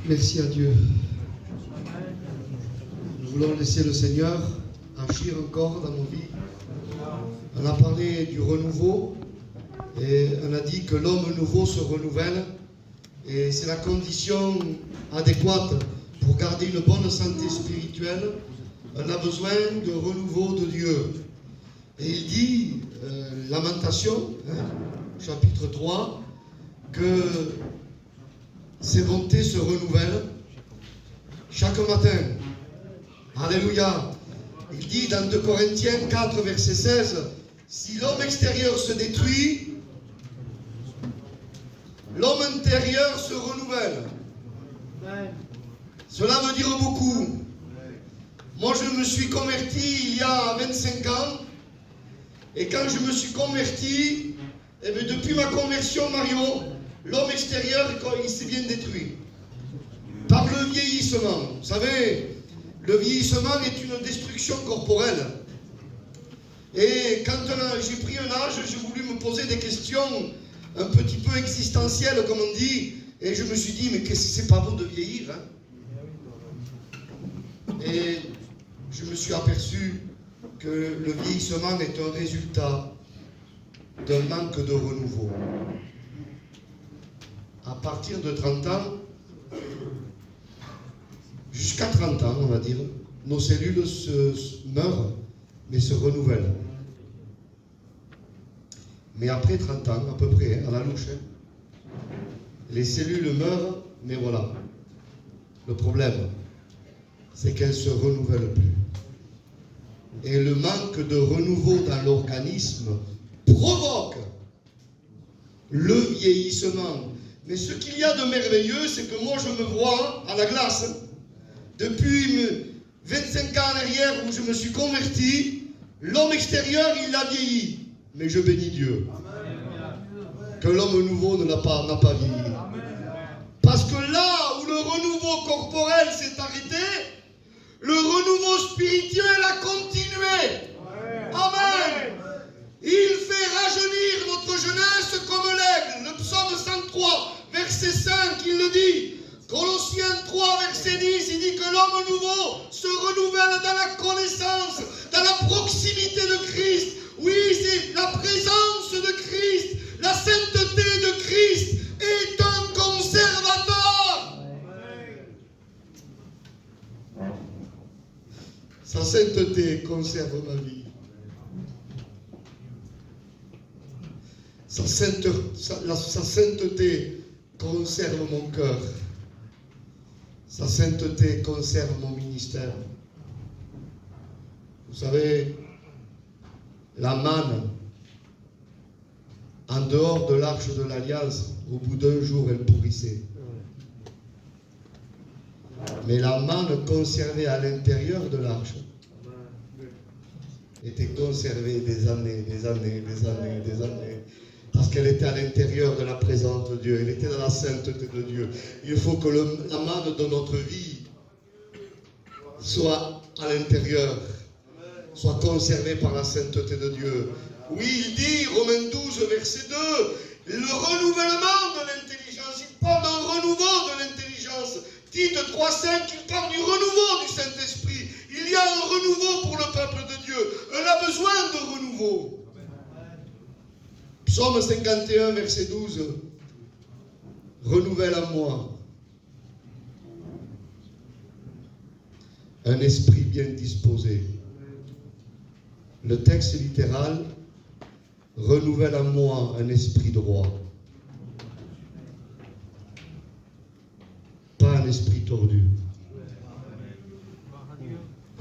Merci à Dieu. Nous voulons laisser le Seigneur agir encore dans nos vies. On a parlé du renouveau et on a dit que l'homme nouveau se renouvelle et c'est la condition adéquate pour garder une bonne santé spirituelle. On a besoin de renouveau de Dieu. Et il dit, Lamentation, chapitre 3, que ses bontés se renouvellent chaque matin. Alléluia. Il dit dans 2 Corinthiens 4, verset 16, si l'homme extérieur se détruit, l'homme intérieur se renouvelle. Cela veut dire beaucoup. Moi, je me suis converti il y a 25 ans. Et quand je me suis converti, eh bien, depuis ma conversion, Mario, l'homme extérieur, il s'est bien détruit. Par le vieillissement. Vous savez, le vieillissement est une destruction corporelle. Et quand j'ai pris un âge, j'ai voulu me poser des questions un petit peu existentielles, comme on dit. Et je me suis dit, mais qu'est-ce que c'est pas beau de vieillir, hein? Et je me suis aperçu que le vieillissement est un résultat d'un manque de renouveau. À partir de 30 ans, jusqu'à 30 ans, on va dire, nos cellules meurent, mais se renouvellent. Mais après 30 ans, à peu près, à la louche, les cellules meurent, mais voilà. Le problème, c'est qu'elles ne se renouvellent plus. Et le manque de renouveau dans l'organisme provoque le vieillissement. Mais ce qu'il y a de merveilleux, c'est que moi je me vois à la glace, depuis 25 ans en arrière où je me suis converti, l'homme extérieur il a vieilli. Mais je bénis Dieu. Que l'homme nouveau n'a pas vieilli. Parce que là où le renouveau corporel s'est arrêté, le renouveau spirituel a continué. Amen. Il fait rajeunir notre jeunesse comme l'aigle. Le psaume 103, verset 5, il le dit. Colossiens 3, verset 10, il dit que l'homme nouveau se renouvelle dans la connaissance, dans la proximité de Christ. Oui, c'est la présence de Christ, la sainteté de Christ est un conservateur. Sa sainteté conserve ma vie. Sa sainteté conserve mon cœur. Sa sainteté conserve mon ministère. Vous savez, la manne, en dehors de l'arche de l'Alliance, au bout d'un jour, elle pourrissait. Mais la manne conservée à l'intérieur de l'arche était conservée des années, parce qu'elle était à l'intérieur de la présence de Dieu, elle était dans la sainteté de Dieu. Il faut que la manne de notre vie soit à l'intérieur, soit conservée par la sainteté de Dieu. Oui, il dit, Romains 12, verset 2, le renouvellement de l'intelligence, il parle d'un renouveau de l'intelligence. Tite 3,5, il parle du renouveau du Saint-Esprit. Il y a un renouveau pour le peuple de Dieu. On a besoin de renouveau. Psaume 51, verset 12. Renouvelle en moi un esprit bien disposé. Le texte littéral, renouvelle en moi un esprit droit. Pas un esprit tordu.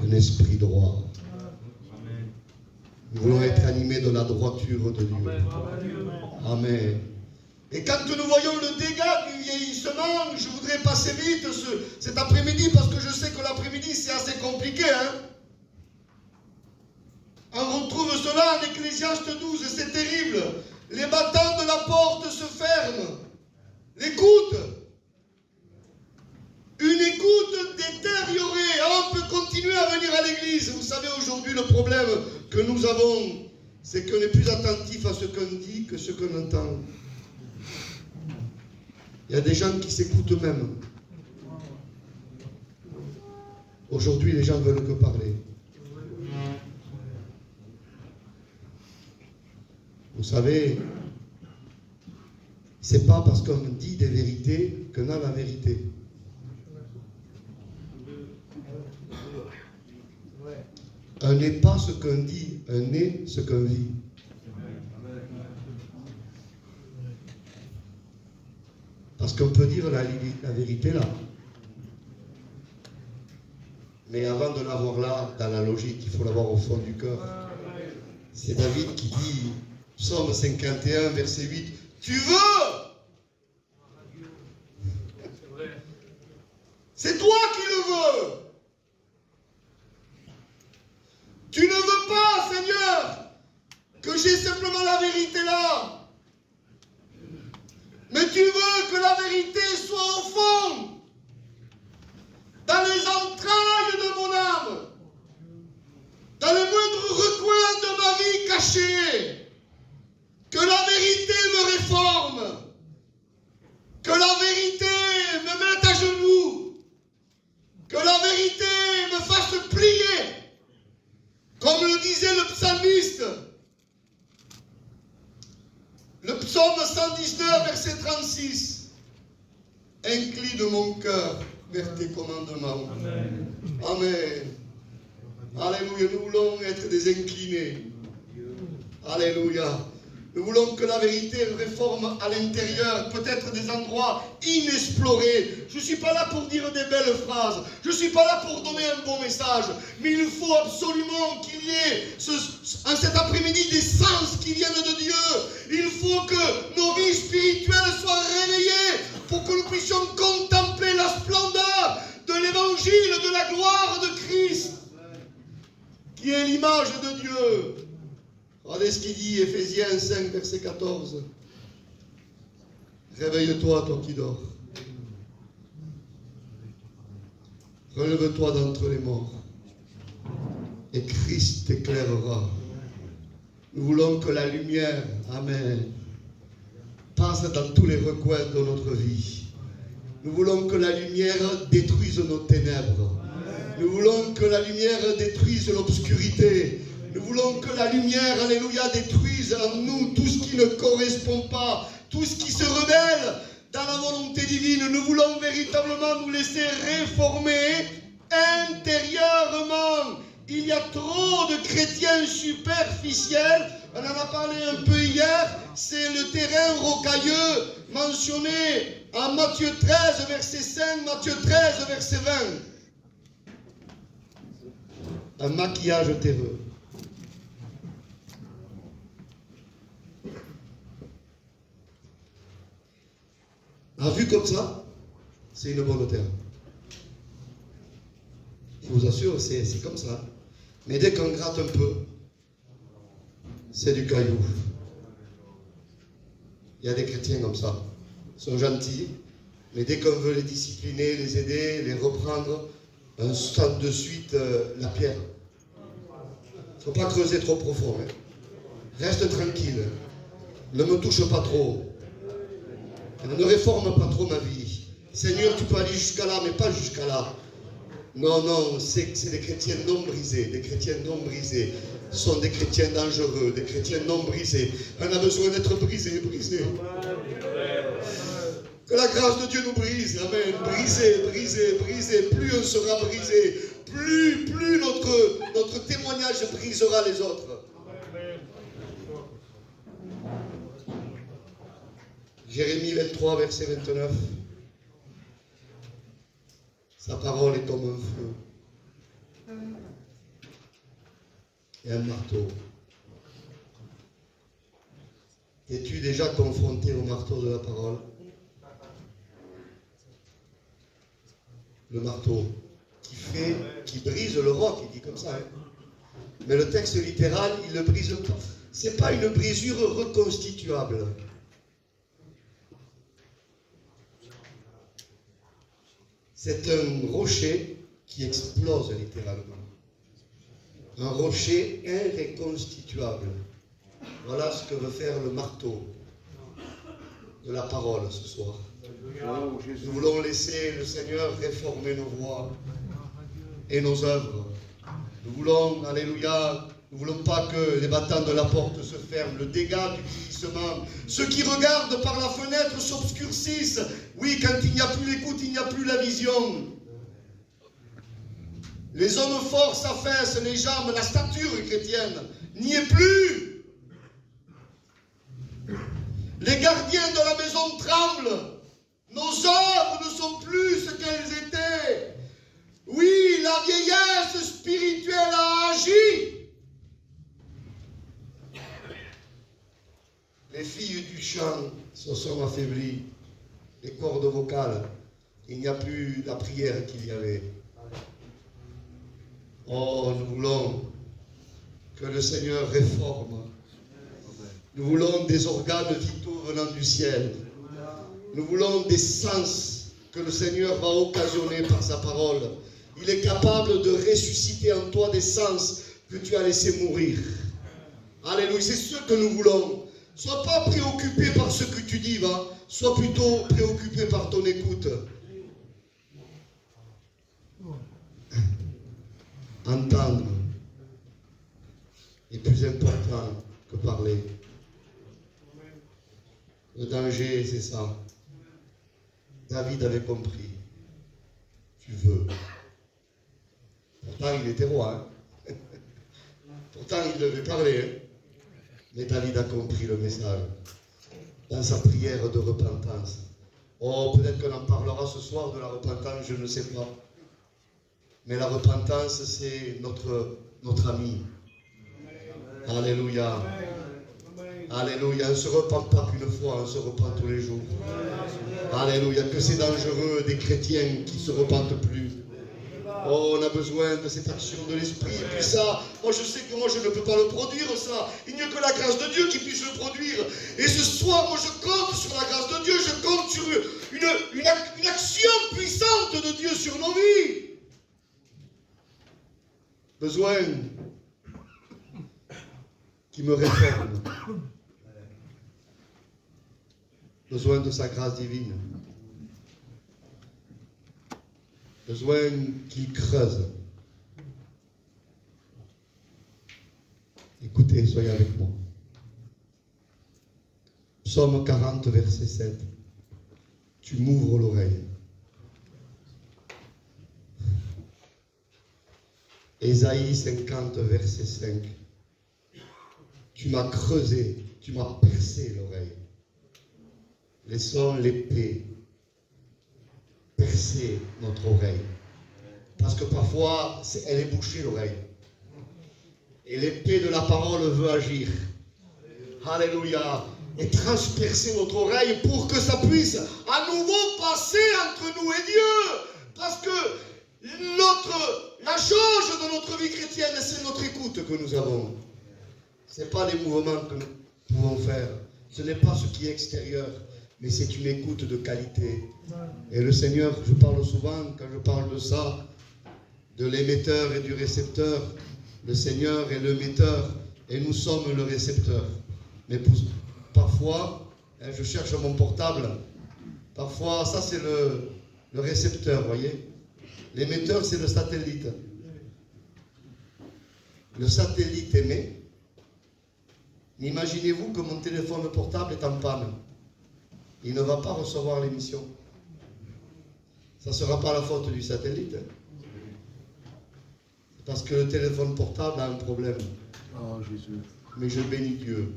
Un esprit droit. Nous voulons être animés de la droiture de Dieu. Amen. Et quand nous voyons le dégât du vieillissement, je voudrais passer vite cet après-midi parce que je sais que l'après-midi c'est assez compliqué. On retrouve cela en Ecclésiaste 12, c'est terrible. Les battants de la porte se ferment. L'écoute. Une écoute détériorée. On peut continuer à venir à l'église. Vous savez, aujourd'hui, le problème que nous avons, c'est qu'on est plus attentif à ce qu'on dit que ce qu'on entend. Il y a des gens qui s'écoutent eux-mêmes. Aujourd'hui, les gens ne veulent que parler. Vous savez, c'est pas parce qu'on dit des vérités qu'on a la vérité. Un n'est pas ce qu'on dit, un est ce qu'on vit. Parce qu'on peut dire la vérité là. Mais avant de l'avoir là, dans la logique, il faut l'avoir au fond du cœur. C'est David qui dit, Psaume 51, verset 8, « Tu veux !» C'est toi qui le veux. Tu ne veux pas, Seigneur, que j'ai simplement la vérité là. Mais tu veux que la vérité soit au fond, dans les entrailles de mon âme, dans les moindres recoins de ma vie cachée. Que la vérité me réforme, que la vérité me mette à genoux, que la vérité me fasse plier, comme le disait le psalmiste. Le psaume 119, verset 36. Incline mon cœur vers tes commandements. Amen. Amen. Alléluia. Nous voulons être des inclinés. Alléluia. Nous voulons que la vérité réforme à l'intérieur, peut-être des endroits inexplorés. Je ne suis pas là pour dire des belles phrases. Je ne suis pas là pour donner un bon message. Mais il faut absolument qu'il y ait en cet après-midi des sens qui viennent de Dieu. Il faut que nos vies spirituelles soient réveillées pour que nous puissions contempler la splendeur de l'évangile, de la gloire de Christ, qui est l'image de Dieu. Regardez ce qu'il dit, Éphésiens 5, verset 14. Réveille-toi, toi qui dors. Relève-toi d'entre les morts. Et Christ t'éclairera. Nous voulons que la lumière, Amen, passe dans tous les recoins de notre vie. Nous voulons que la lumière détruise nos ténèbres. Nous voulons que la lumière détruise l'obscurité. Nous voulons que la lumière, alléluia, détruise en nous tout ce qui ne correspond pas, tout ce qui se rebelle dans la volonté divine. Nous voulons véritablement nous laisser réformer intérieurement. Il y a trop de chrétiens superficiels. On en a parlé un peu hier. C'est le terrain rocailleux mentionné en Matthieu 13, verset 5, Matthieu 13, verset 20. Un maquillage terreux. À vue comme ça, c'est une bonne terre. Je vous assure, c'est comme ça. Mais dès qu'on gratte un peu, c'est du caillou. Il y a des chrétiens comme ça. Ils sont gentils, mais dès qu'on veut les discipliner, les aider, les reprendre, on sent de suite la pierre. Il ne faut pas creuser trop profond. Hein. Reste tranquille. Ne me touche pas trop. Ne réforme pas trop ma vie. Seigneur, tu peux aller jusqu'à là, mais pas jusqu'à là. Non, non, c'est des chrétiens non brisés. Des chrétiens non brisés sont des chrétiens dangereux, des chrétiens non brisés. On a besoin d'être brisés. Que la grâce de Dieu nous brise. Amen. Brisé. Plus on sera brisé, plus notre témoignage brisera les autres. Jérémie 23, verset 29. Sa parole est comme un feu et un marteau. Es-tu déjà confronté au marteau de la parole? Le marteau qui brise le roc, il dit comme ça. Hein. Mais le texte littéral, il ne brise pas. Ce n'est pas une brisure reconstituable. C'est un rocher qui explose littéralement. Un rocher irreconstituable. Voilà ce que veut faire le marteau de la parole ce soir. Nous voulons laisser le Seigneur réformer nos voies et nos œuvres. Nous voulons, alléluia, nous ne voulons pas que les battants de la porte se ferment, le dégât du vieillissement. Ceux qui regardent par la fenêtre s'obscurcissent. Oui, quand il n'y a plus l'écoute, il n'y a plus la vision. Les hommes forts s'affaissent, les jambes, la stature chrétienne n'y est plus. Les gardiens de la maison tremblent. Nos œuvres ne sont plus ce qu'elles étaient. Oui, la vieillesse spirituelle a agi. Les filles du chant se sont affaiblies. Les cordes vocales, il n'y a plus la prière qu'il y avait. Oh, nous voulons que le Seigneur réforme. Nous voulons des organes vitaux venant du ciel. Nous voulons des sens que le Seigneur va occasionner par sa parole. Il est capable de ressusciter en toi des sens que tu as laissés mourir. Alléluia, c'est ce que nous voulons. Sois pas préoccupé par ce que tu dis, va. Sois plutôt préoccupé par ton écoute. Entendre est plus important que parler. Le danger, c'est ça. David avait compris. Tu veux. Pourtant, il était roi. Hein? Pourtant, il devait parler. Hein? Mais David a compris le message. Dans sa prière de repentance. Oh, peut-être qu'on en parlera ce soir de la repentance, je ne sais pas. Mais la repentance, c'est notre ami. Alléluia. Alléluia. On ne se repent pas qu'une fois, on se repent tous les jours. Alléluia. Que c'est dangereux des chrétiens qui ne se repentent plus. Oh, on a besoin de cette action de l'Esprit. Et puis ça, moi je sais que moi je ne peux pas le produire, ça. Il n'y a que la grâce de Dieu qui puisse le produire. Et ce soir, moi je compte sur la grâce de Dieu. Je compte sur une action puissante de Dieu sur nos vies. Besoin qui me réforme. Besoin de sa grâce divine. Besoin qu'il creuse. Écoutez, soyez avec moi. Psaume 40, verset 7. Tu m'ouvres l'oreille. Ésaïe 50, verset 5. Tu m'as creusé, tu m'as percé l'oreille. Laissons l'épée percer notre oreille. Parce que parfois, elle est bouchée l'oreille. Et l'épée de la parole veut agir. Alléluia. Et transpercer notre oreille pour que ça puisse à nouveau passer entre nous et Dieu. Parce que la chose de notre vie chrétienne, c'est notre écoute que nous avons. Ce n'est pas les mouvements que nous pouvons faire. Ce n'est pas ce qui est extérieur. Mais c'est une écoute de qualité. Et le Seigneur, je parle souvent, quand je parle de ça, de l'émetteur et du récepteur. Le Seigneur est le metteur et nous sommes le récepteur. Mais parfois, je cherche mon portable, parfois, ça c'est le récepteur, voyez. L'émetteur, c'est le satellite. Le satellite émet. Imaginez-vous que mon téléphone portable est en panne. Il ne va pas recevoir l'émission. Ça ne sera pas la faute du satellite. Parce que le téléphone portable a un problème. Oh Jésus. Mais je bénis Dieu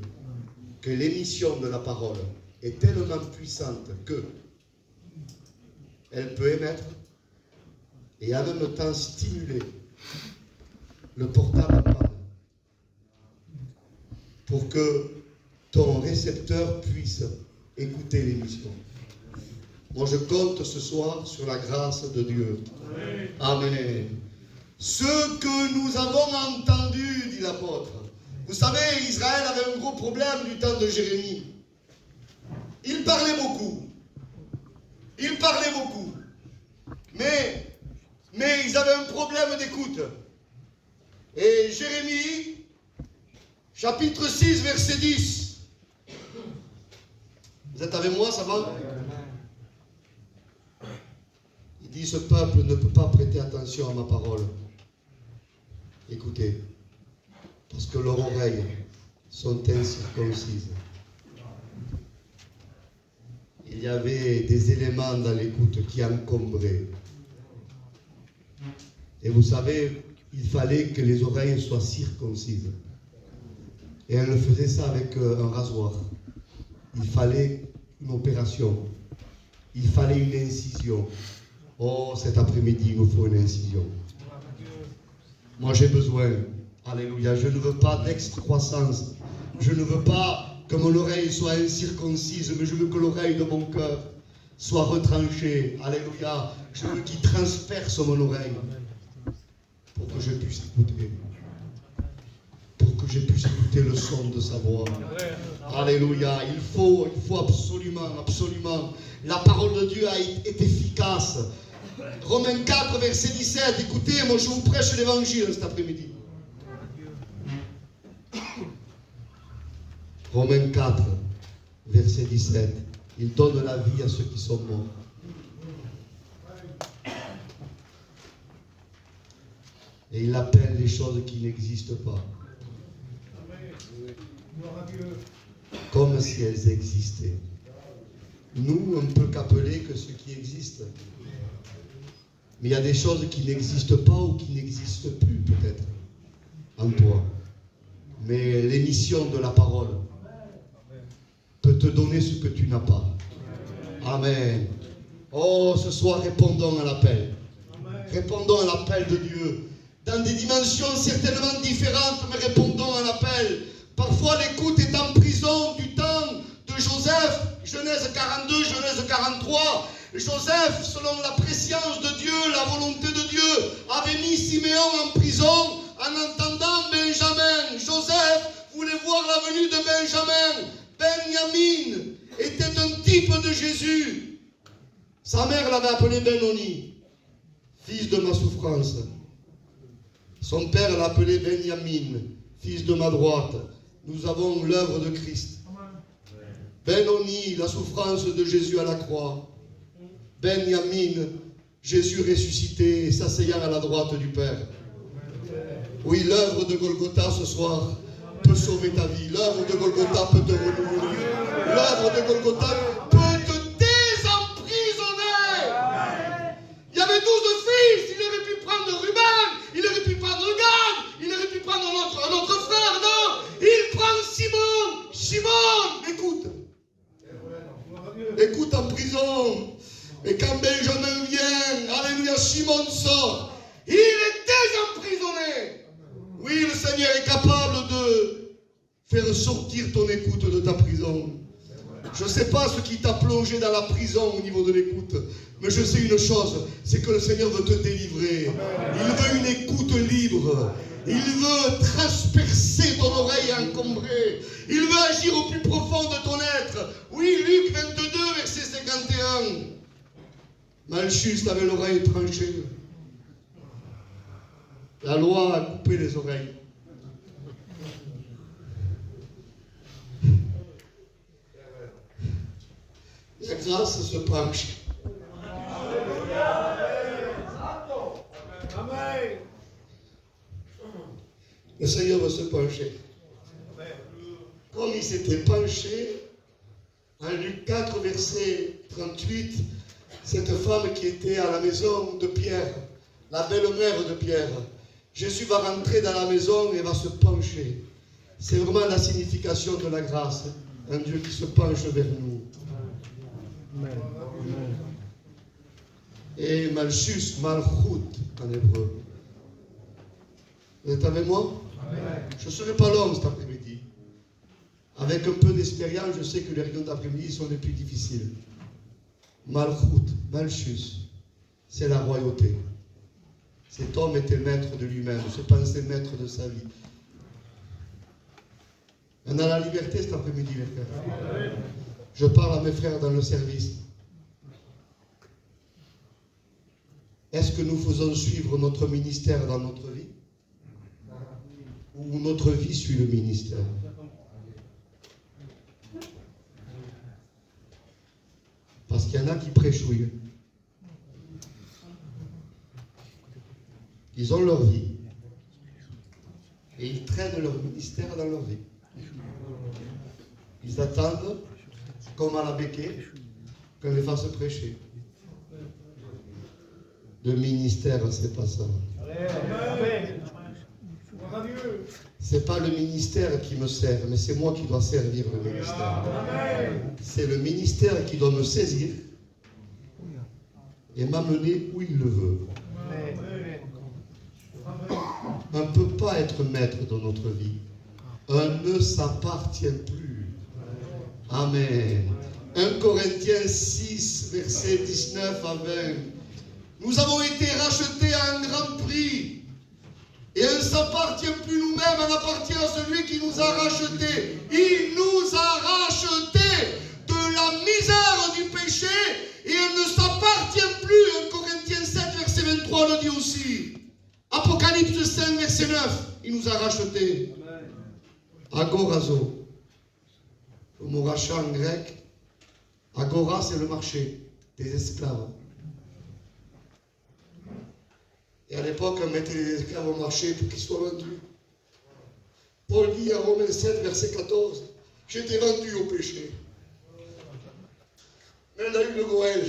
que l'émission de la parole est tellement puissante que elle peut émettre et en même temps stimuler le portable en panne pour que ton récepteur puisse écouter l'émission. Moi, je compte ce soir sur la grâce de Dieu. Amen. Ce que nous avons entendu, dit l'apôtre. Vous savez, Israël avait un gros problème du temps de Jérémie. Il parlait beaucoup. Il parlait beaucoup. Mais ils avaient un problème d'écoute. Et Jérémie, chapitre 6, verset 10. Vous êtes avec moi, ça va? dit, ce peuple ne peut pas prêter attention à ma parole. Écoutez, parce que leurs oreilles sont incirconcises. Il y avait des éléments dans l'écoute qui encombraient. Et vous savez, il fallait que les oreilles soient circoncises. Et elle faisait ça avec un rasoir. Il fallait une opération. Il fallait une incision. Oh, cet après-midi, il nous faut une incision. Moi, j'ai besoin. Alléluia. Je ne veux pas d'excroissance. Je ne veux pas que mon oreille soit incirconcise, mais je veux que l'oreille de mon cœur soit retranchée. Alléluia. Je veux qu'il transperce mon oreille pour que je puisse écouter. Pour que je puisse écouter le son de sa voix. Alléluia. Il faut absolument. La parole de Dieu est efficace. Romains 4, verset 17. Écoutez, moi je vous prêche l'évangile cet après-midi. Romains 4, verset 17. Il donne la vie à ceux qui sont morts. Et il appelle les choses qui n'existent pas comme si elles existaient. Nous, on ne peut qu'appeler que ce qui existe. Mais il y a des choses qui n'existent pas ou qui n'existent plus, peut-être, en toi. Mais l'émission de la parole peut te donner ce que tu n'as pas. Amen. Oh, ce soir, répondons à l'appel. Répondons à l'appel de Dieu. Dans des dimensions certainement différentes, mais répondons à l'appel. Parfois, l'écoute est en prison du temps de Joseph. Genèse 42, Genèse 43. Joseph, selon la préscience de Dieu, la volonté de Dieu, avait mis Siméon en prison en entendant Benjamin. Joseph voulait voir la venue de Benjamin. Benjamin était un type de Jésus. Sa mère l'avait appelé Benoni, fils de ma souffrance. Son père l'appelait Benjamin, fils de ma droite. Nous avons l'œuvre de Christ. Benoni, la souffrance de Jésus à la croix. Benjamin, Jésus ressuscité et s'asseyant à la droite du Père. Oui, l'œuvre de Golgotha ce soir peut sauver ta vie. L'œuvre de Golgotha peut te renouveler. L'œuvre de Golgotha peut te désemprisonner. Il y avait 12 fils. Il aurait pu prendre Ruben. Il aurait pu prendre Gad. Il aurait pu prendre un autre frère. Non, il prend Simon. Simon, écoute. Écoute en prison. Et quand Benjamin vient, alléluia, Simon sort. Il est désemprisonné. Oui, le Seigneur est capable de faire sortir ton écoute de ta prison. Je ne sais pas ce qui t'a plongé dans la prison au niveau de l'écoute, mais je sais une chose, c'est que le Seigneur veut te délivrer. Il veut une écoute libre. Il veut transpercer ton oreille encombrée. Il veut agir au plus profond de ton être. Oui, Luc 22, verset 51. Malchus avait l'oreille tranchée. La loi a coupé les oreilles. La grâce se penche. Le Seigneur va se pencher. Comme il s'était penché, en Luc 4, verset 38, cette femme qui était à la maison de Pierre, la belle-mère de Pierre, Jésus va rentrer dans la maison et va se pencher. C'est vraiment la signification de la grâce. Un Dieu qui se penche vers nous. Amen. Et Malchus, Malchut en hébreu. Vous êtes avec moi? Amen. Je ne serai pas l'homme cet après-midi. Avec un peu d'expérience, je sais que les réunions d'après-midi sont les plus difficiles. Malchut, Malchus, c'est la royauté. Cet homme était maître de lui-même, se pensait maître de sa vie. On a la liberté cet après-midi, mes frères. Je parle à mes frères dans le service. Est-ce que nous faisons suivre notre ministère dans notre vie? Ou notre vie suit le ministère? Parce qu'il y en a qui prêchouillent. Ils ont leur vie. Et ils traînent leur ministère dans leur vie. Ils attendent, comme à la béquée, qu'on les fasse prêcher. Le ministère, c'est pas ça. C'est pas le ministère qui me sert, mais c'est moi qui dois servir le ministère. C'est le ministère qui doit me saisir et m'amener où il le veut. On ne peut pas être maître dans notre vie. On ne s'appartient plus. Amen. 1 Corinthiens 6, versets 19 à 20. Nous avons été rachetés à un grand prix. Et on ne s'appartient plus nous-mêmes, on appartient à celui qui nous a rachetés. Il nous a rachetés de la misère du péché et on ne s'appartient plus. 1 Corinthiens 7, verset 23 le dit aussi. Apocalypse 5, verset 9, il nous a rachetés. Agorazo. Le mot rachat en grec. Agora, c'est le marché des esclaves. Et à l'époque, on mettait les esclaves au marché pour qu'ils soient vendus. Paul dit à Romains 7, verset 14, j'ai été vendu au péché. Mais on a eu le Goël,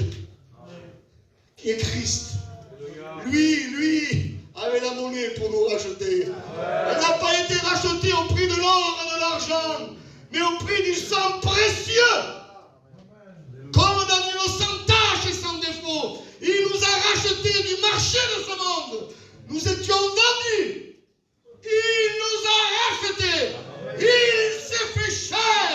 qui est Christ. Lui avait la monnaie pour nous racheter. Elle n'a pas été rachetée au prix de l'or et de l'argent, mais au prix du sang précieux. Comme dans une sans tache et sans défaut. Il nous a rachetés du marché de ce monde. Nous étions vendus. Il nous a rachetés. Il s'est fait chair.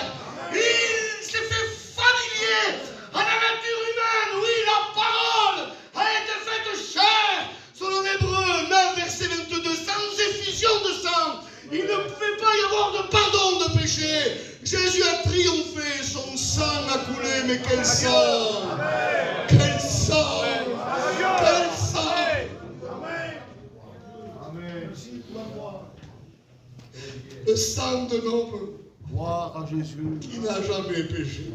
Il s'est fait familier à la nature humaine. Oui, la parole a été faite chair. Selon Hébreux 9, verset 22, sans effusion de sang, il ne pouvait pas y avoir de pardon de péché. Jésus a triomphé, son sang a coulé, mais quel sang! Quel sang! Quel sang! Le sang de l'homme qui n'a jamais péché.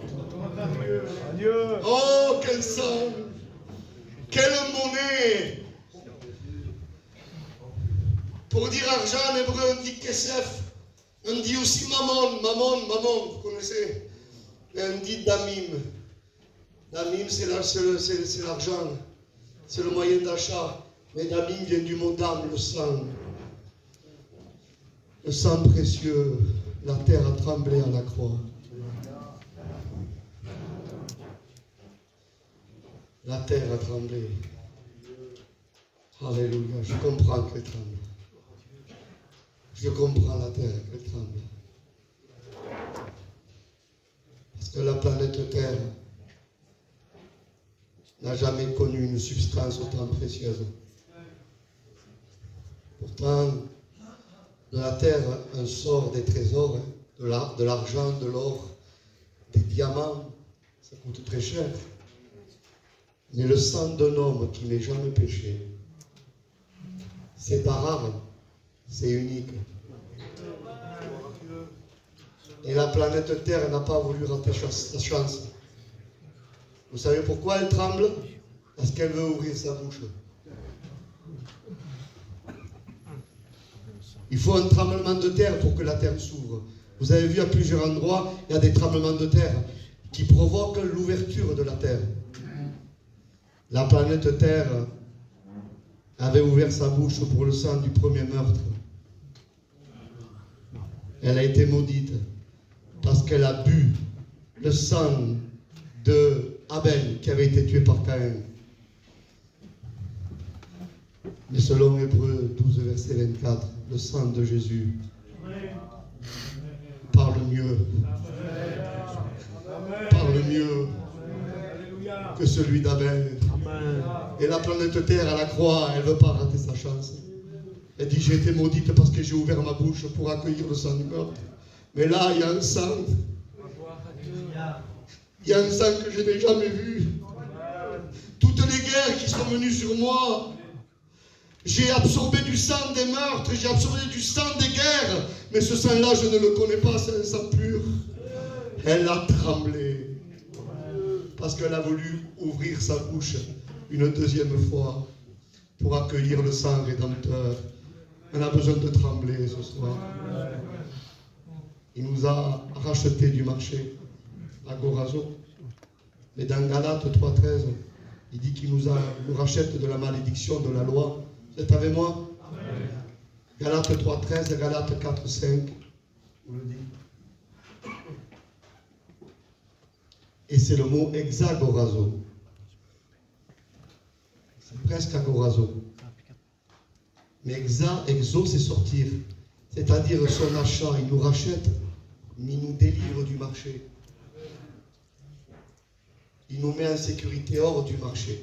Oh, quel sang! Quelle monnaie! Pour dire argent en hébreu, on dit kesef. On dit aussi mammon, vous connaissez. Et on dit damim. Damim, c'est l'argent. C'est le moyen d'achat. Mais damim vient du mot dam, le sang. Le sang précieux. La terre a tremblé à la croix. La terre a tremblé. Alléluia. Je comprends qu'elle tremble. Je comprends la terre qu'elle tremble. Parce que la planète Terre n'a jamais connu une substance autant précieuse. Pourtant, de la terre, on sort des trésors, de l'argent, de l'or, des diamants. Ça coûte très cher. Mais le sang d'un homme qui n'ait jamais péché, c'est pas rare. C'est unique. Et la planète Terre n'a pas voulu rater sa chance. Vous savez pourquoi elle tremble? Parce qu'elle veut ouvrir sa bouche. Il faut un tremblement de terre pour que la terre s'ouvre. Vous avez vu à plusieurs endroits, il y a des tremblements de terre qui provoquent l'ouverture de la terre. La planète Terre avait ouvert sa bouche pour le sang du premier meurtre. Elle a été maudite parce qu'elle a bu le sang de Abel qui avait été tué par Caïn. Mais selon Hébreux 12, verset 24, le sang de Jésus parle mieux. Parle mieux que celui d'Abel. Et la planète Terre à la croix, elle ne veut pas rater sa chance. Elle dit, j'ai été maudite parce que j'ai ouvert ma bouche pour accueillir le sang du meurtre. Mais là, il y a un sang. Il y a un sang que je n'ai jamais vu. Toutes les guerres qui sont venues sur moi, j'ai absorbé du sang des meurtres, j'ai absorbé du sang des guerres. Mais ce sang-là, je ne le connais pas, c'est un sang pur. Elle a tremblé. Parce qu'elle a voulu ouvrir sa bouche une deuxième fois. pour accueillir le sang rédempteur. On a besoin de trembler ce soir. Il nous a rachetés du marché, agorazo. Mais dans Galates 3,13, il dit qu'il nous rachète de la malédiction de la loi. Vous êtes avec moi? Galates 3,13 et Galates 4,5. On le dit. Et c'est le mot exagorazo. C'est presque agorazo. Mais exo, c'est sortir. C'est-à-dire son achat, il nous rachète, mais il nous délivre du marché. Il nous met en sécurité hors du marché.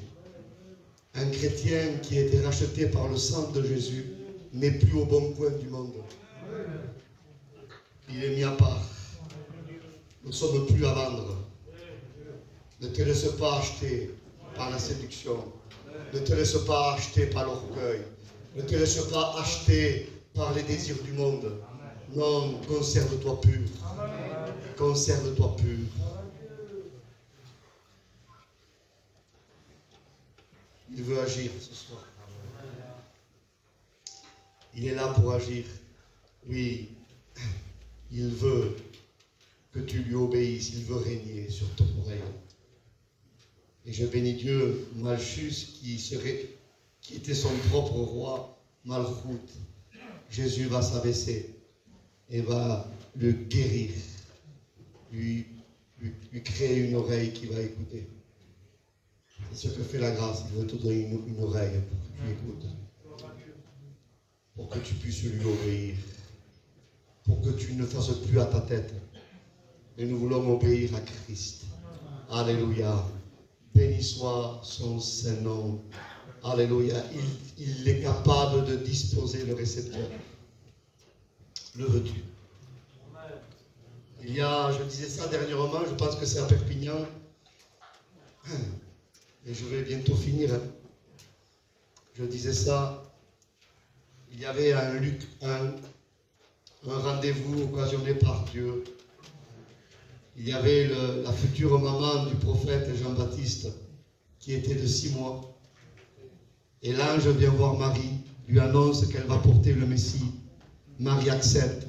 Un chrétien qui a été racheté par le sang de Jésus n'est plus au bon coin du monde. Il est mis à part. Nous ne sommes plus à vendre. Ne te laisse pas acheter par la séduction. Ne te laisse pas acheter par l'orgueil. Ne te laisse pas acheter par les désirs du monde. Non, conserve-toi pur. Conserve-toi pur. Il veut agir ce soir. Il est là pour agir. Oui, il veut que tu lui obéisses. Il veut régner sur ton royaume. Et je bénis Dieu, Malchus, qui était son propre roi, Malchut. Jésus va s'abaisser et va le guérir, lui créer une oreille qui va écouter. C'est ce que fait la grâce. Il veut te donner une oreille pour que tu écoutes, pour que tu puisses lui obéir, pour que tu ne fasses plus à ta tête. Et nous voulons obéir à Christ. Alléluia. Béni soit son Saint-Nom. Alléluia. Il est capable de disposer le récepteur. Le veux-tu? Je disais ça dernièrement, je pense que c'est à Perpignan. Et je vais bientôt finir. Je disais ça. Il y avait un rendez-vous occasionné par Dieu. Il y avait la future maman du prophète Jean-Baptiste qui était de 6 mois. Et l'ange vient voir Marie, lui annonce qu'elle va porter le Messie. Marie accepte.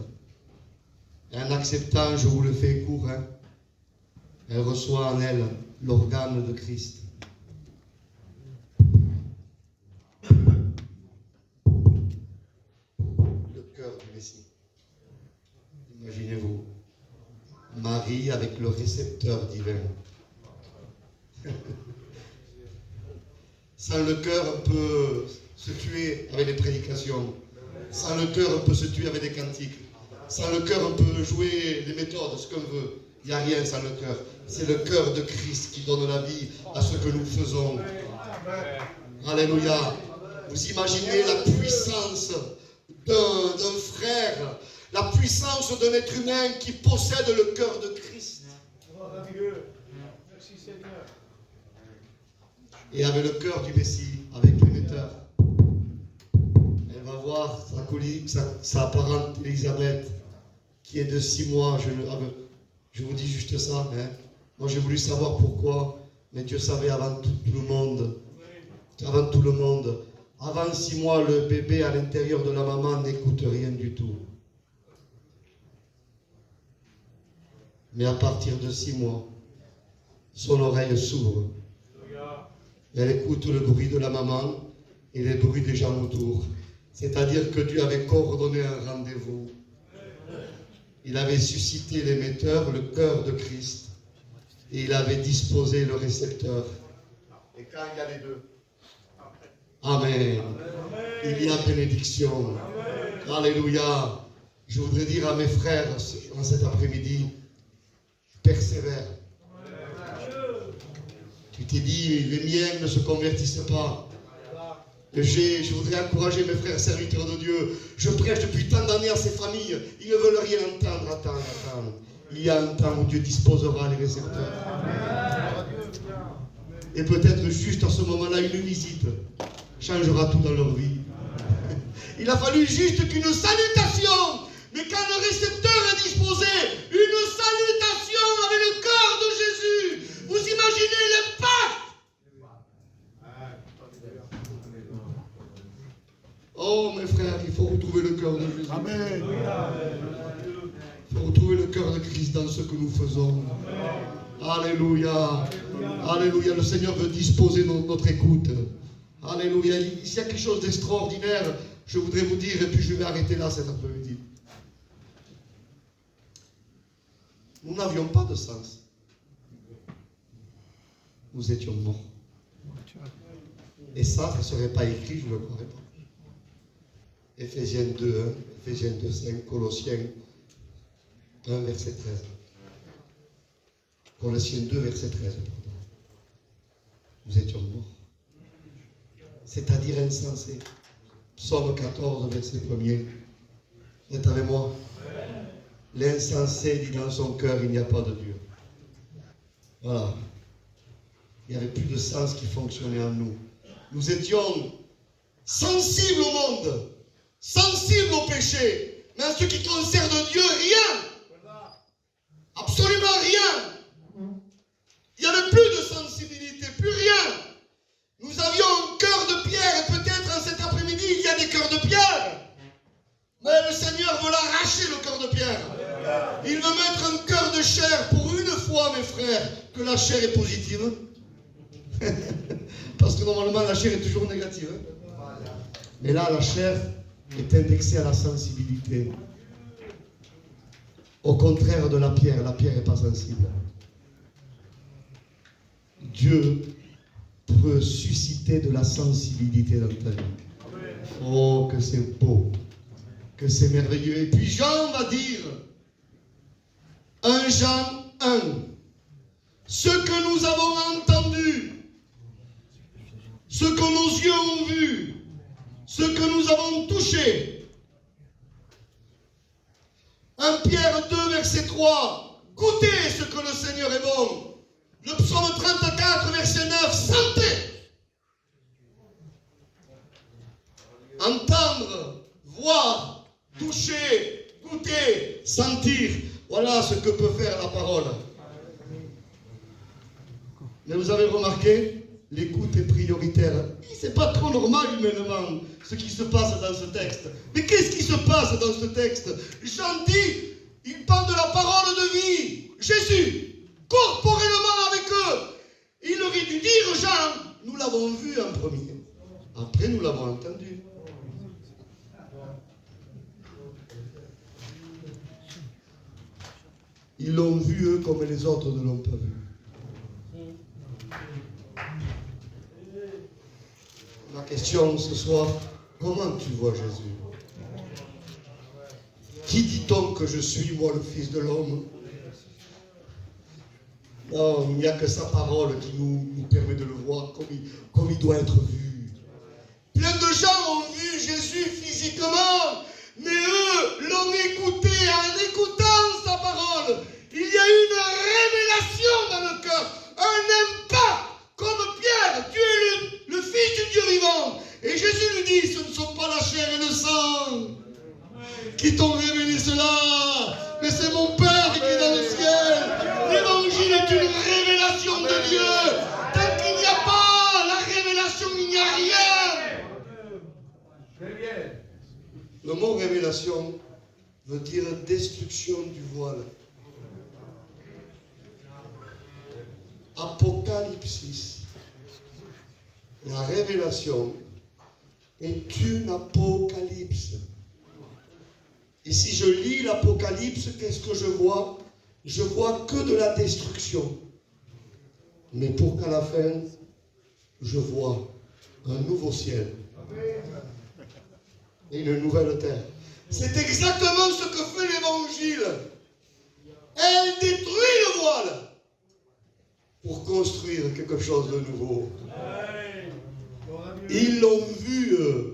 Et en acceptant, je vous le fais court, elle reçoit en elle l'organe de Christ. Le cœur du Messie. Imaginez-vous. Marie avec le récepteur divin. Sans le cœur, on peut se tuer avec les prédications. Sans le cœur, on peut se tuer avec des cantiques. Sans le cœur, on peut jouer des méthodes, ce qu'on veut. Il n'y a rien sans le cœur. C'est le cœur de Christ qui donne la vie à ce que nous faisons. Alléluia. Vous imaginez la puissance d'un frère, la puissance d'un être humain qui possède le cœur de Christ. Et avec le cœur du Messie, avec l'émetteur, elle va voir sa parente Élisabeth, qui est de 6 mois. Je vous dis juste ça. Moi, j'ai voulu savoir pourquoi, mais Dieu savait avant tout le monde. Avant tout le monde. Avant 6 mois, le bébé à l'intérieur de la maman n'écoute rien du tout. Mais à partir de 6 mois, son oreille s'ouvre. Elle écoute le bruit de la maman et les bruits des gens autour. C'est-à-dire que Dieu avait coordonné un rendez-vous. Il avait suscité l'émetteur, le cœur de Christ, et il avait disposé le récepteur. Et quand il y a les deux, Amen, il y a bénédiction. Alléluia. Je voudrais dire à mes frères en cet après-midi, persévère. Tu t'es dit, les miens ne se convertissent pas. Je voudrais encourager mes frères serviteurs de Dieu. Je prêche depuis tant d'années à ces familles. Ils ne veulent rien entendre. Attends. Il y a un temps où Dieu disposera les récepteurs. Et peut-être juste à ce moment-là, une visite changera tout dans leur vie. Il a fallu juste qu'une salutation. Mais quand le récepteur est disposé, une salutation avec le cœur de Jésus. Vous imaginez l'impact? il faut retrouver le cœur de Jésus. Amen. Il faut retrouver le cœur de Christ dans ce que nous faisons. Alléluia. Alléluia. Le Seigneur veut disposer notre écoute. Alléluia. Il y a quelque chose d'extraordinaire, je voudrais vous dire, et puis je vais arrêter là cet après-midi. Nous n'avions pas de sens. Nous étions morts. Et ça ne serait pas écrit, je ne le croirais pas. Éphésiens 2, 1, Éphésiens 2, 5, Colossiens 1, verset 13. Colossiens 2, verset 13. Nous étions morts. C'est-à-dire insensés. Psaume 14, verset 1er. Vous êtes avec moi? L'insensé dit dans son cœur, il n'y a pas de Dieu. Voilà. Il n'y avait plus de sens qui fonctionnait en nous. Nous étions sensibles au monde, sensibles au péché, mais en ce qui concerne Dieu, rien. Absolument rien. Il n'y avait plus de sensibilité, plus rien. Nous avions un cœur de pierre, et peut-être en cet après-midi, il y a des cœurs de pierre. Mais le Seigneur veut l'arracher, le cœur de pierre. Il veut mettre un cœur de chair pour une fois, mes frères, que la chair est positive. Parce que normalement, la chair est toujours négative. Mais là, la chair est indexée à la sensibilité. Au contraire de la pierre n'est pas sensible. Dieu peut susciter de la sensibilité dans ta vie. Oh, que c'est beau, que c'est merveilleux. Et puis Jean va dire, 1 Jean 1, ce que nous avons entendu, ce que nos yeux ont vu, ce que nous avons touché. 1 Pierre 2, verset 3, goûtez ce que le Seigneur est bon. Le psaume 34, verset 9, sentez. Entendre, voir, toucher, goûter, sentir. Voilà ce que peut faire la parole. Mais vous avez remarqué, l'écoute est prioritaire. C'est pas trop normal humainement ce qui se passe dans ce texte. Mais qu'est-ce qui se passe dans ce texte? Jean dit, il parle de la parole de vie. Jésus, corporellement avec eux. Il aurait dû dire, Jean, nous l'avons vu en premier. Après, nous l'avons entendu. Ils l'ont vu, eux, comme les autres ne l'ont pas vu. Ma question ce soir, comment tu vois Jésus? Qui dit-on que je suis, moi, le Fils de l'homme? Non, il n'y a que sa parole qui nous permet de le voir comme il doit être vu. Plein de gens ont vu Jésus physiquement, mais eux l'ont écouté en écoutant sa parole. Il y a une révélation dans le cœur, un impact, comme Pierre, tu es le Fils du Dieu vivant. Et Jésus lui dit, ce ne sont pas la chair et le sang qui t'ont révélé cela, mais c'est mon Père qui est dans le ciel. L'évangile est une révélation de Dieu. Tant qu'il n'y a pas la révélation, il n'y a rien. Le mot révélation veut dire destruction du voile. Apocalypsis. La révélation est une apocalypse. Et si je lis l'Apocalypse, qu'est-ce que je vois? Je vois que de la destruction. Mais pour qu'à la fin, je vois un nouveau ciel et une nouvelle terre. C'est exactement ce que fait l'Évangile. Elle détruit le voile pour construire quelque chose de nouveau. Ils l'ont vu, eux.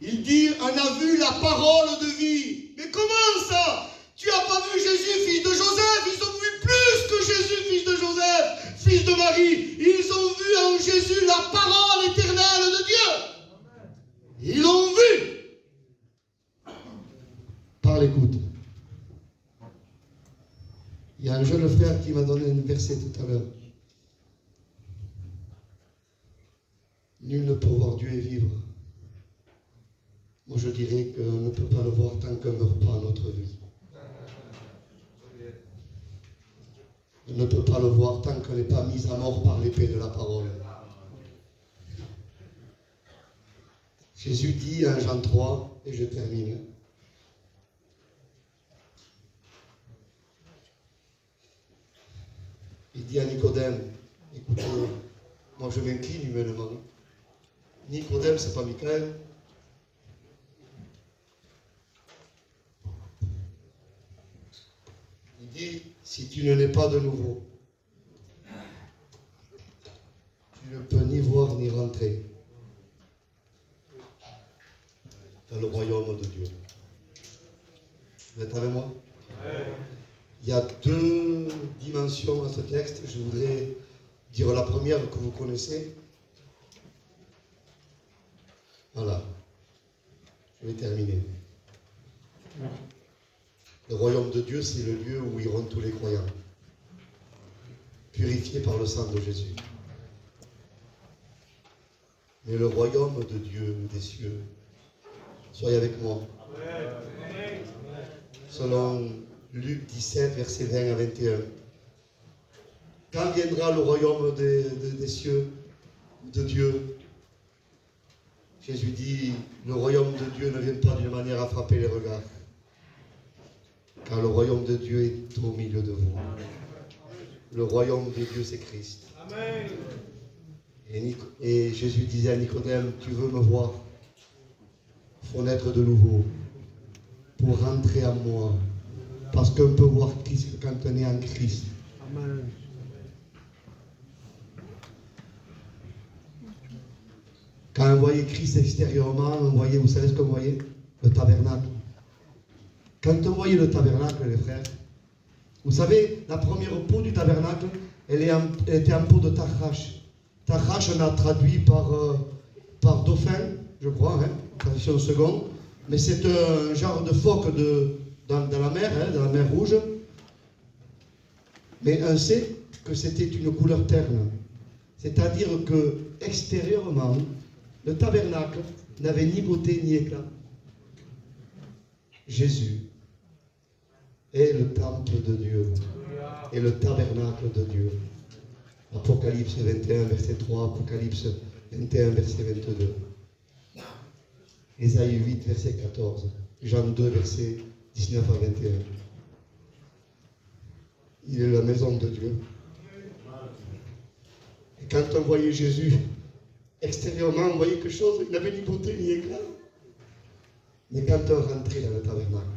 Il dit, on a vu la parole de vie. Mais comment ça? Tu n'as pas vu Jésus, fils de Joseph? Ils ont vu plus que Jésus, fils de Joseph, fils de Marie. Ils ont vu en Jésus la parole éternelle de Dieu. Ils l'ont vu. Par l'écoute. Il y a un jeune frère qui m'a donné un verset tout à l'heure. Nul ne peut voir Dieu et vivre. Moi, je dirais qu'on ne peut pas le voir tant qu'un ne meurt pas à notre vie. On ne peut pas le voir tant qu'on n'est pas mis à mort par l'épée de la parole. Jésus dit en Jean 3, et je termine. Il dit à Nicodème, écoutez, moi je m'incline humainement. Nicodème, c'est pas Michael. Il dit, si tu ne l'es pas de nouveau, tu ne peux ni voir ni rentrer dans le royaume de Dieu. Vous êtes avec moi? Il y a deux dimensions à ce texte. Je voudrais dire la première que vous connaissez. Voilà. Je vais terminer. Le royaume de Dieu, c'est le lieu où iront tous les croyants, purifiés par le sang de Jésus. Mais le royaume de Dieu, des cieux, soyez avec moi. Selon Luc 17, versets 20 à 21. Quand viendra le royaume des cieux, de Dieu? Jésus dit, le royaume de Dieu ne vient pas d'une manière à frapper les regards. Car le royaume de Dieu est au milieu de vous. Le royaume de Dieu, c'est Christ. Amen. Et Jésus disait à Nicodème, tu veux me voir? Il faut naître de nouveau pour rentrer en moi. Parce qu'on peut voir Christ quand on est en Christ. Amen. Quand on voyait Christ extérieurement, on voyait, vous savez ce qu'on voyait? Le tabernacle. Quand on voyait le tabernacle, les frères, vous savez, la première peau du tabernacle, elle était en peau de Tachash. Tachash, on a traduit par dauphin, je crois, traduction seconde. Mais c'est un genre de phoque dans la mer, dans la mer Rouge. Mais on sait que c'était une couleur terne. C'est-à-dire que extérieurement, le tabernacle n'avait ni beauté ni éclat. Jésus est le temple de Dieu et le tabernacle de Dieu. Apocalypse 21, verset 3, Apocalypse 21, verset 22. Ésaïe 8, verset 14. Jean 2, verset 19 à 21. Il est la maison de Dieu. Et quand on voyait Jésus, extérieurement, on voyait quelque chose, il n'avait ni beauté ni éclat. Mais quand on rentrait dans le tabernacle,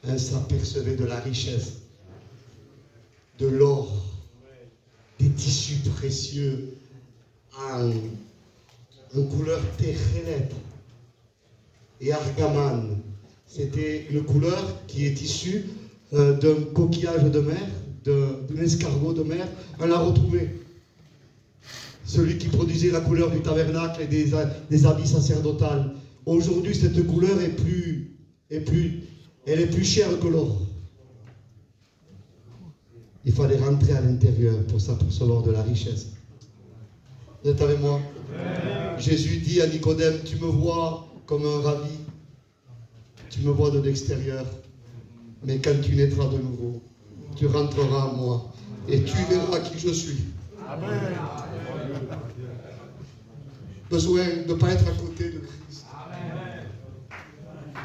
on s'apercevait de la richesse, de l'or, des tissus précieux, en couleur térélette et argamane. C'était une couleur qui est issue d'un coquillage de mer, d'un escargot de mer. On l'a retrouvé. Celui qui produisait la couleur du tabernacle et des habits sacerdotales. Aujourd'hui, cette couleur elle est plus chère que l'or. Il fallait rentrer à l'intérieur pour s'apercevoir de la richesse. Vous êtes avec moi? Jésus dit à Nicodème, tu me vois comme un rabbi, tu me vois de l'extérieur, mais quand tu naîtras de nouveau, tu rentreras en moi et tu verras qui je suis. Amen. Besoin de ne pas être à côté de Christ.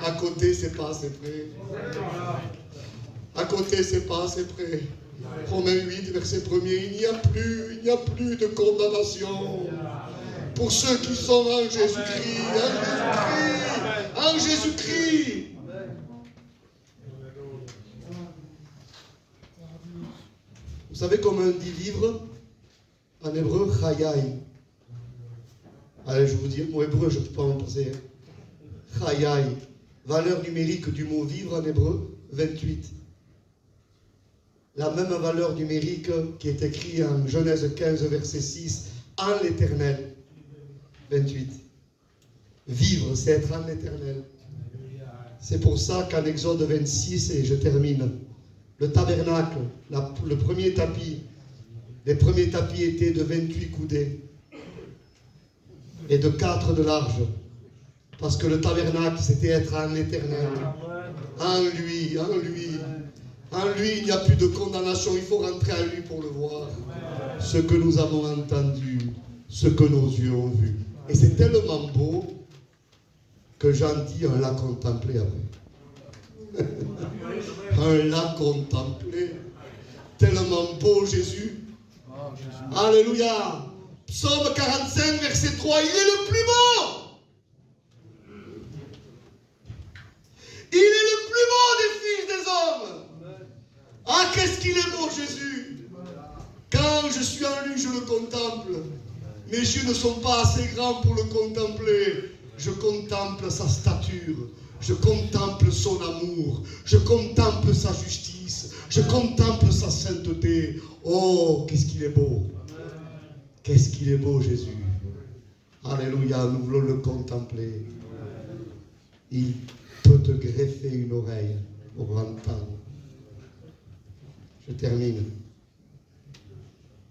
À côté, c'est pas assez près. À côté, c'est pas assez près. Romains 8, verset 1er, il n'y a plus de condamnation pour ceux qui sont en Jésus-Christ. En Jésus-Christ. Vous savez comment on dit vivre? En hébreu, chayai. Allez, je vous dis, mon hébreu, je ne peux pas en passer. Chayai. Valeur numérique du mot vivre en hébreu, 28. La même valeur numérique qui est écrite en Genèse 15, verset 6, en l'éternel, 28. Vivre, c'est être en l'éternel. C'est pour ça qu'en Exode 26, et je termine, le tabernacle, le premier tapis, les premiers tapis étaient de 28 coudées et de 4 de large. Parce que le tabernacle, c'était être en l'éternel. En lui, en lui. En lui, il n'y a plus de condamnation. Il faut rentrer en lui pour le voir. Ce que nous avons entendu, ce que nos yeux ont vu. Et c'est tellement beau que Jean dit un l'a contemplé après. Un l'a contemplé. Tellement beau Jésus. Alléluia. Psaume 45, verset 3. Il est le plus beau. Il est le plus beau des fils des hommes. Ah, qu'est-ce qu'il est beau, Jésus. Quand je suis en lui, je le contemple. Mes yeux ne sont pas assez grands pour le contempler. Je contemple sa stature. Je contemple son amour. Je contemple sa justice. Je contemple sa sainteté. Oh, qu'est-ce qu'il est beau. Qu'est-ce qu'il est beau, Jésus. Alléluia, nous voulons le contempler. Il peut te greffer une oreille pour entendre. Je termine.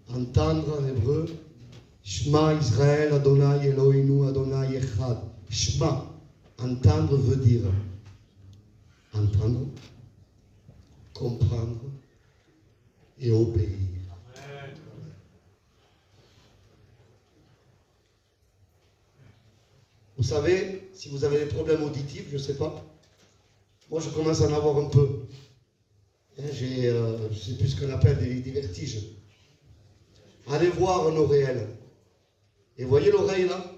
Entendre en hébreu, Shema Israël Adonai Eloheinu Adonai Echad. Shema, entendre veut dire entendre, comprendre et obéir. Vous savez, si vous avez des problèmes auditifs, je ne sais pas, moi je commence à en avoir un peu. J'ai, je ne sais plus ce qu'on appelle des vertiges. Allez voir un oreille. Et voyez l'oreille là?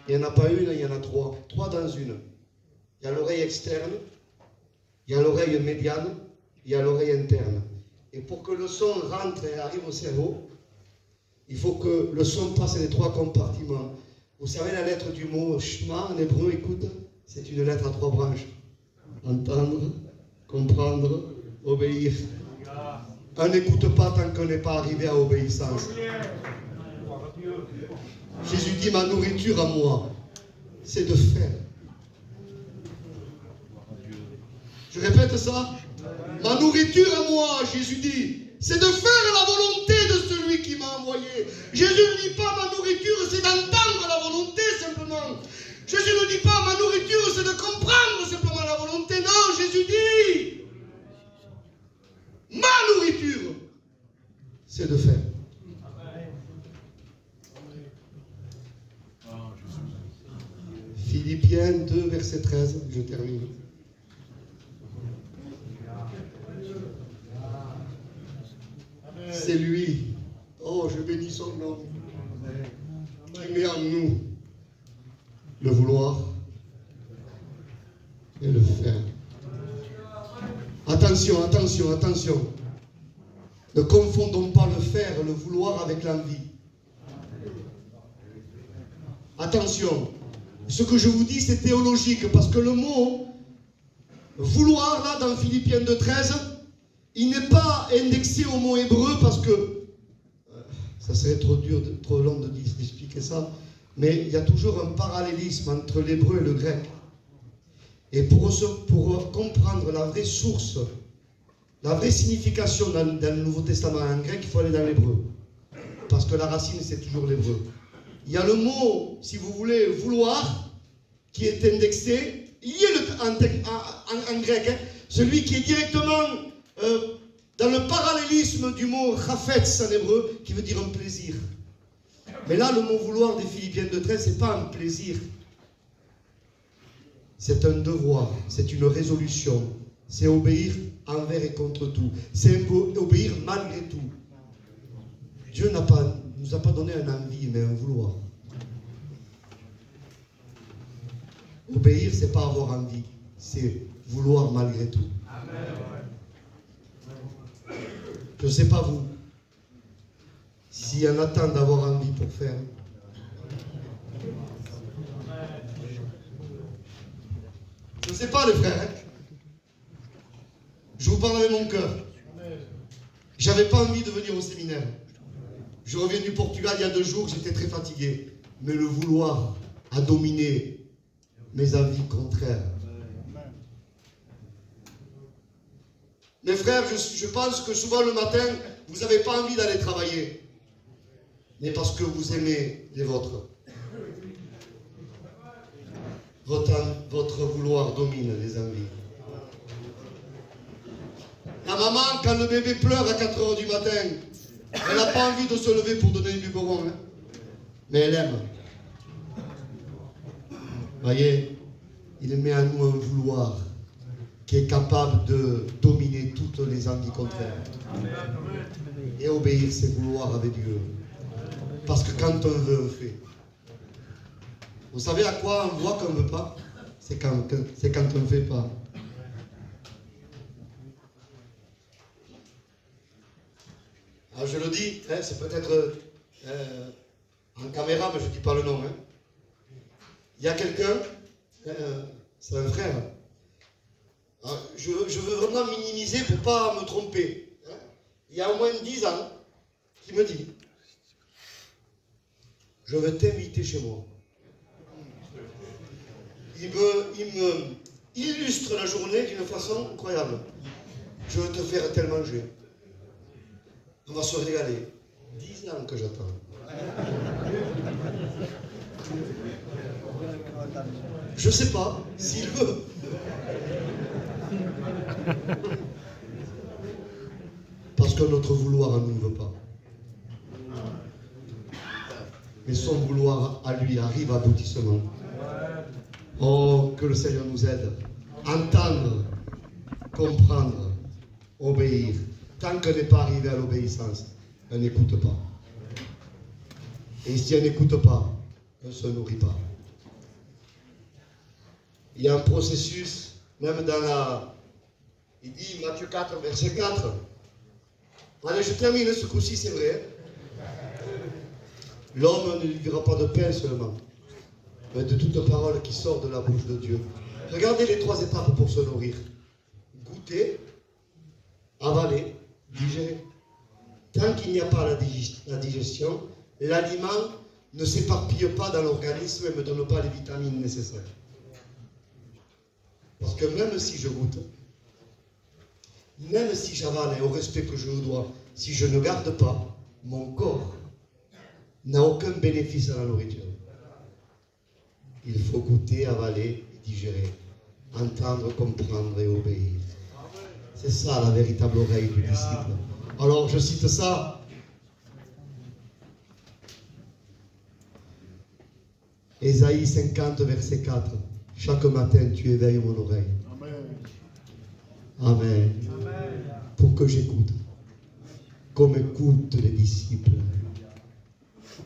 Il n'y en a pas une, il y en a trois. Trois dans une. Il y a l'oreille externe, il y a l'oreille médiane, il y a l'oreille interne. Et pour que le son rentre et arrive au cerveau, il faut que le son passe les trois compartiments. Vous savez la lettre du mot Shema en hébreu, écoute, c'est une lettre à trois branches. Entendre, comprendre, obéir. On n'écoute pas tant qu'on n'est pas arrivé à obéissance. Jésus dit, ma nourriture à moi, c'est de faire. Je répète ça. Ma nourriture à moi, Jésus dit, c'est de faire la volonté de celui qui m'a envoyé. Jésus ne dit pas ma nourriture, c'est d'entendre la volonté simplement. Jésus ne dit pas ma nourriture, c'est de comprendre simplement la volonté. Non, Jésus dit, ma nourriture, c'est de faire. Philippiens 2, verset 13, je termine. C'est lui, oh je bénis son nom, qui met en nous le vouloir et le faire. Attention, attention, attention. Ne confondons pas le faire, le vouloir avec l'envie. Attention, ce que je vous dis c'est théologique parce que le mot vouloir là dans Philippiens 2,13, il n'est pas indexé au mot hébreu parce que ça serait trop dur, trop long d'expliquer ça, mais il y a toujours un parallélisme entre l'hébreu et le grec. Et pour comprendre la vraie source, la vraie signification dans le Nouveau Testament en grec, il faut aller dans l'hébreu. Parce que la racine, c'est toujours l'hébreu. Il y a le mot, si vous voulez, vouloir, qui est indexé, en grec, hein, celui qui est directement dans le parallélisme du mot chafetz en hébreu, qui veut dire un plaisir. Mais là, le mot vouloir des Philippiens 2,13, c'est pas un plaisir. C'est un devoir, c'est une résolution. C'est obéir envers et contre tout. C'est obéir malgré tout. Dieu nous a pas donné un envie, mais un vouloir. Obéir, c'est pas avoir envie, c'est vouloir malgré tout. Je ne sais pas vous, s'il y en a tant d'avoir envie pour faire. Je ne sais pas les frères. Hein? Je vous parle avec mon cœur. J'avais pas envie de venir au séminaire. Je reviens du Portugal il y a 2 jours, j'étais très fatigué. Mais le vouloir a dominé mes avis contraires. Mes frères, je pense que souvent le matin, vous n'avez pas envie d'aller travailler. Mais parce que vous aimez les vôtres. votre vouloir domine les envies. La maman, quand le bébé pleure à 4 heures du matin, elle n'a pas envie de se lever pour donner du biberon, hein, mais elle aime. Voyez, il met en nous un vouloir qui est capable de dominer toutes les envies contraires. Et obéir ses vouloirs avec Dieu. Parce que quand on veut, on fait. Vous savez à quoi on voit qu'on ne veut pas? C'est quand on ne fait pas. Alors je le dis, hein, c'est peut-être en caméra, mais je ne dis pas le nom. Hein. Il y a quelqu'un, c'est un frère. Alors, je veux vraiment minimiser pour ne pas me tromper. Hein. Il y a au moins 10 ans, qui me dit, je veux t'inviter chez moi. Il me illustre la journée d'une façon incroyable. Je veux te faire tel manger. On va se régaler. 10 ans que j'attends. Je ne sais pas s'il veut. Parce que notre vouloir à nous ne veut pas. Mais son vouloir à lui arrive à aboutissement. Oh, que le Seigneur nous aide. Entendre, comprendre, obéir. Tant qu'on n'est pas arrivé à l'obéissance, on n'écoute pas. Et si on n'écoute pas, on ne se nourrit pas. Il y a un processus, même dans la... Il dit, Matthieu 4, verset 4. Allez, je termine ce coup-ci, c'est vrai. L'homme ne vivra pas de pain seulement, mais de toute parole qui sort de la bouche de Dieu. Regardez les 3 étapes pour se nourrir. Goûter, avaler, digérer. Tant qu'il n'y a pas la digestion, l'aliment ne s'éparpille pas dans l'organisme et ne me donne pas les vitamines nécessaires. Parce que même si je goûte, même si j'avale et au respect que je vous dois, si je ne garde pas, mon corps n'a aucun bénéfice à la nourriture. Il faut goûter, avaler et digérer, entendre, comprendre et obéir. C'est ça la véritable oreille du disciple. Alors je cite ça. Ésaïe 50, verset 4. Chaque matin, tu éveilles mon oreille. Amen. Pour que j'écoute. Comme écoutent les disciples.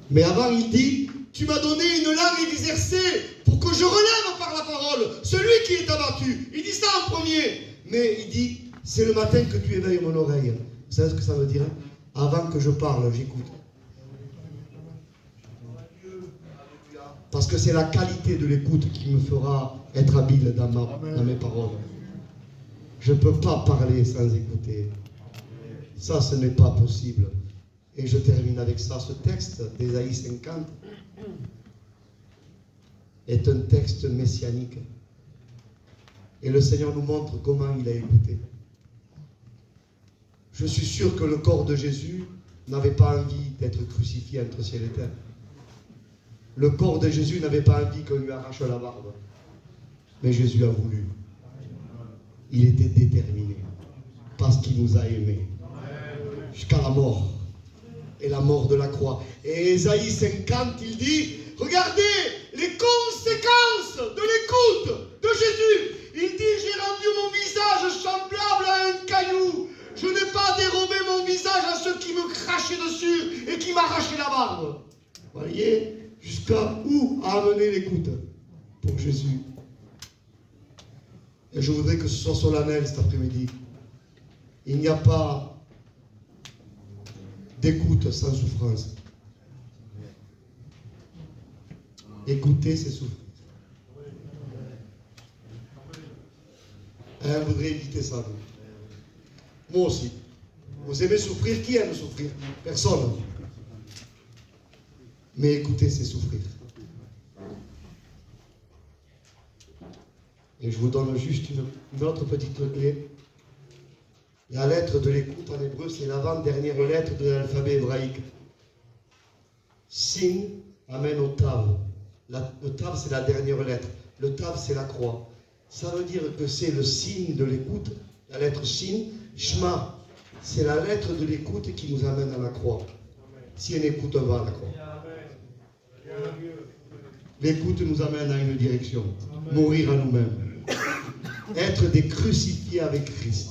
Mais avant, il dit, tu m'as donné une langue exercée pour que je relève par la parole celui qui est abattu. Il dit ça en premier. Mais il dit, c'est le matin que tu éveilles mon oreille. Vous savez ce que ça veut dire? Avant que je parle, j'écoute. Parce que c'est la qualité de l'écoute qui me fera être habile dans mes paroles. Je ne peux pas parler sans écouter. Ça, ce n'est pas possible. Et je termine avec ça. Ce texte d'Ésaïe 50 est un texte messianique. Et le Seigneur nous montre comment il a écouté. Je suis sûr que le corps de Jésus n'avait pas envie d'être crucifié entre ciel et terre. Le corps de Jésus n'avait pas envie qu'on lui arrache la barbe. Mais Jésus a voulu. Il était déterminé. Parce qu'il nous a aimés. Jusqu'à la mort. Et la mort de la croix. Et Ésaïe 50, il dit, regardez les conséquences de l'écoute de Jésus. Il dit, j'ai rendu mon visage semblable à un caillou. Je n'ai pas dérobé mon visage à ceux qui me crachaient dessus et qui m'arrachaient la barbe. Vous voyez, jusqu'à où a amené l'écoute pour Jésus. Et je voudrais que ce soit solennel cet après-midi. Il n'y a pas d'écoute sans souffrance. Écouter, c'est souffrir. On voudrait éviter ça. Moi aussi. Vous aimez souffrir? Qui aime souffrir? Personne. Mais écouter, c'est souffrir. Et je vous donne juste une autre petite clé. La lettre de l'écoute en hébreu, c'est l'avant-dernière lettre de l'alphabet hébraïque. Sin amène au tav. Le tav, c'est la dernière lettre. Le tav, c'est la croix. Ça veut dire que c'est le signe de l'écoute, la lettre Shin. Shema, c'est la lettre de l'écoute qui nous amène à la croix. Si on écoute, on va à la croix. L'écoute nous amène à une direction. Mourir à nous-mêmes. Être des crucifiés avec Christ.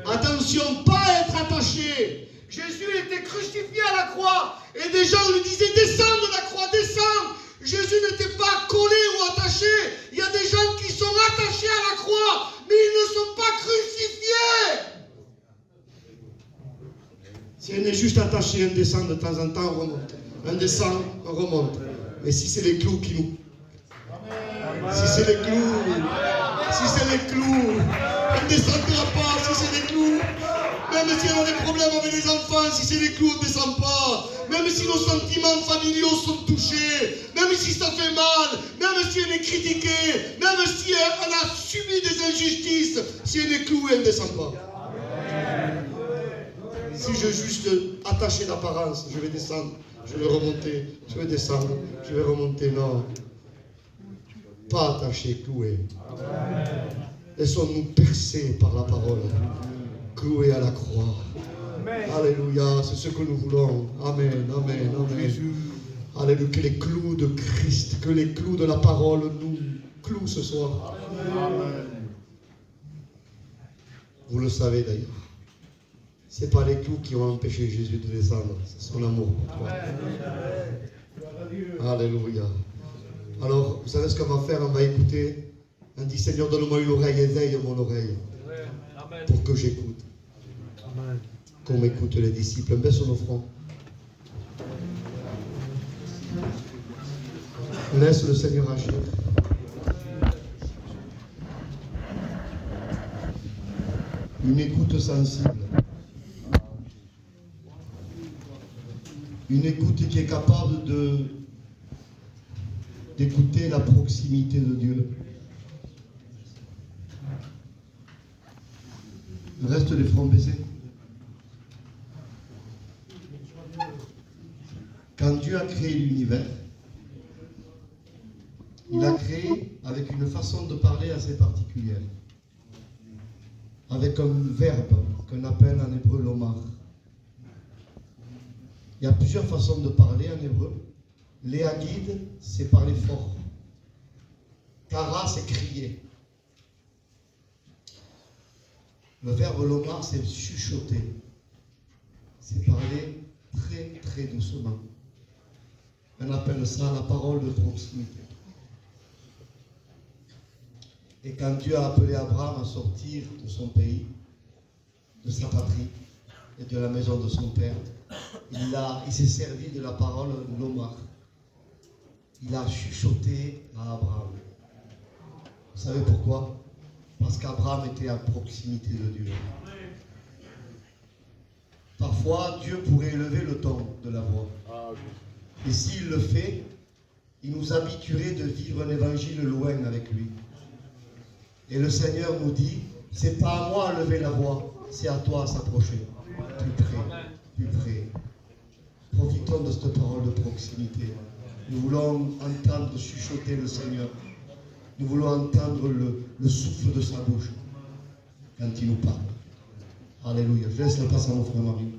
Attention, pas être attaché. Jésus était crucifié à la croix. Et des gens lui disaient, descends de la croix, descends. Jésus n'était pas collé ou attaché. Il y a des gens qui sont attachés à la croix, mais ils ne sont pas crucifiés. Si on est juste attaché, on descend de temps en temps, on remonte. On descend, on remonte. Mais si c'est les clous qui nous... Si c'est les clous, on ne descendra pas. Si c'est les clous, même si on a des problèmes avec les enfants, si c'est les clous, on ne descend pas. Même si nos sentiments familiaux sont touchés, même si ça fait mal, même si on est critiqué, même si on a subi des injustices, si on est cloué, on ne descend pas. Si je juste attaché d'apparence, je vais descendre, je vais remonter, je vais descendre, je vais remonter, non. Pas attaché, cloué. Laissons-nous percer par la parole, cloué à la croix. Alléluia, c'est ce que nous voulons. Amen, amen, amen. Alléluia, que les clous de Christ, que les clous de la parole nous clouent ce soir. Amen. Vous le savez d'ailleurs. Ce n'est pas les clous qui ont empêché Jésus de descendre, c'est son amour pour toi. Alléluia. Alors, vous savez ce qu'on va faire? On va écouter. On dit, Seigneur, donne-moi une oreille, éveille mon oreille pour que j'écoute. Comme écoutent les disciples. Baisse nos fronts. Laisse le Seigneur agir. Une écoute sensible. Une écoute qui est capable d'écouter la proximité de Dieu. Reste les fronts baissés. Quand Dieu a créé l'univers, il a créé avec une façon de parler assez particulière. Avec un verbe qu'on appelle en hébreu lomar. Il y a plusieurs façons de parler en hébreu. Léagid, c'est parler fort. Kara, c'est crier. Le verbe lomar, c'est chuchoter. C'est parler très très doucement. On appelle ça la parole de proximité. Et quand Dieu a appelé Abraham à sortir de son pays, de sa patrie et de la maison de son père, il s'est servi de la parole lomar. Il a chuchoté à Abraham. Vous savez pourquoi? Parce qu'Abraham était à proximité de Dieu. Parfois, Dieu pourrait élever le ton de la voix. Et s'il le fait, il nous habituerait de vivre un évangile loin avec lui. Et le Seigneur nous dit, c'est pas à moi à lever la voix, c'est à toi à s'approcher. Plus près, plus près. Profitons de cette parole de proximité. Nous voulons entendre chuchoter le Seigneur. Nous voulons entendre le souffle de sa bouche quand il nous parle. Alléluia. Je laisse la place à mon frère Marie.